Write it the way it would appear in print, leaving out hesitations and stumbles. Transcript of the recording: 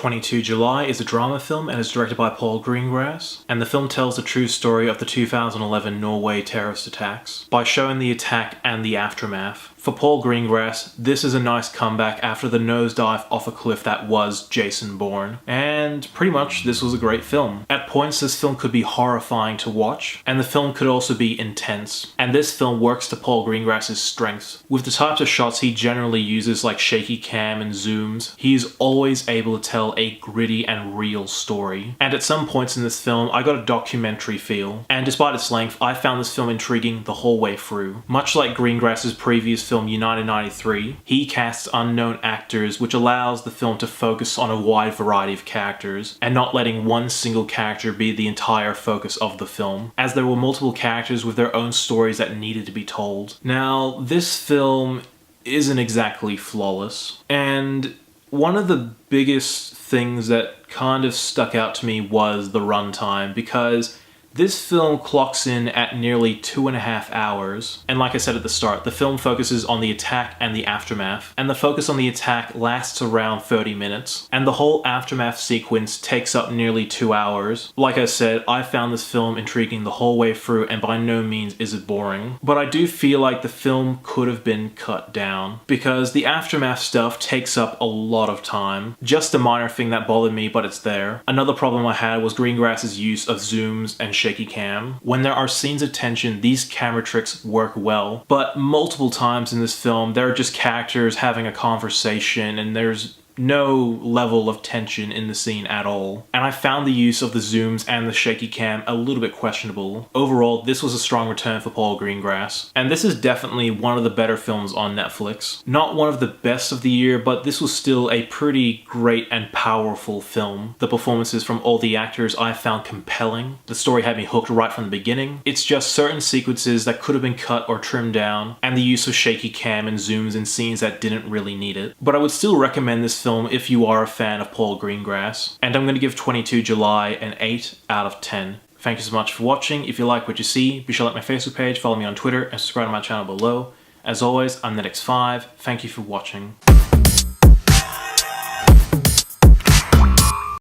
22 July is a drama film and is directed by Paul Greengrass, and the film tells the true story of the 2011 Norway terrorist attacks by showing the attack and the aftermath. For Paul Greengrass, this is a nice comeback after the nosedive off a cliff that was Jason Bourne, and pretty much this was a great film. At points this film could be horrifying to watch, and the film could also be intense, and this film works to Paul Greengrass's strengths. With the types of shots he generally uses like shaky cam and zooms, he is always able to tell a gritty and real story. And at some points in this film I got a documentary feel, and despite its length I found this film intriguing the whole way through. Much like Greengrass's previous film United 93, he casts unknown actors, which allows the film to focus on a wide variety of characters and not letting one single character be the entire focus of the film, as there were multiple characters with their own stories that needed to be told. Now, this film isn't exactly flawless, and one of the biggest things that kind of stuck out to me was the runtime, because this film clocks in at nearly 2.5 hours, and like I said at the start, the film focuses on the attack and the aftermath, and the focus on the attack lasts around 30 minutes, and the whole aftermath sequence takes up nearly 2 hours. Like I said, I found this film intriguing the whole way through, and by no means is it boring, but I do feel like the film could have been cut down, because the aftermath stuff takes up a lot of time. Just a minor thing that bothered me, but it's there. Another problem I had was Greengrass's use of zooms and shaky cam. When there are scenes of tension, these camera tricks work well, but multiple times in this film there are just characters having a conversation and there's no level of tension in the scene at all. And I found the use of the zooms and the shaky cam a little bit questionable. Overall, this was a strong return for Paul Greengrass, and this is definitely one of the better films on Netflix. Not one of the best of the year, but this was still a pretty great and powerful film. The performances from all the actors I found compelling. The story had me hooked right from the beginning. It's just certain sequences that could have been cut or trimmed down, and the use of shaky cam and zooms in scenes that didn't really need it. But I would still recommend this film if you are a fan of Paul Greengrass, and I'm going to give 22 July an 8 out of 10. Thank you so much for watching. If you like what you see, be sure to like my Facebook page, follow me on Twitter, and subscribe to my channel below. As always, I'm NETX5. Thank you for watching.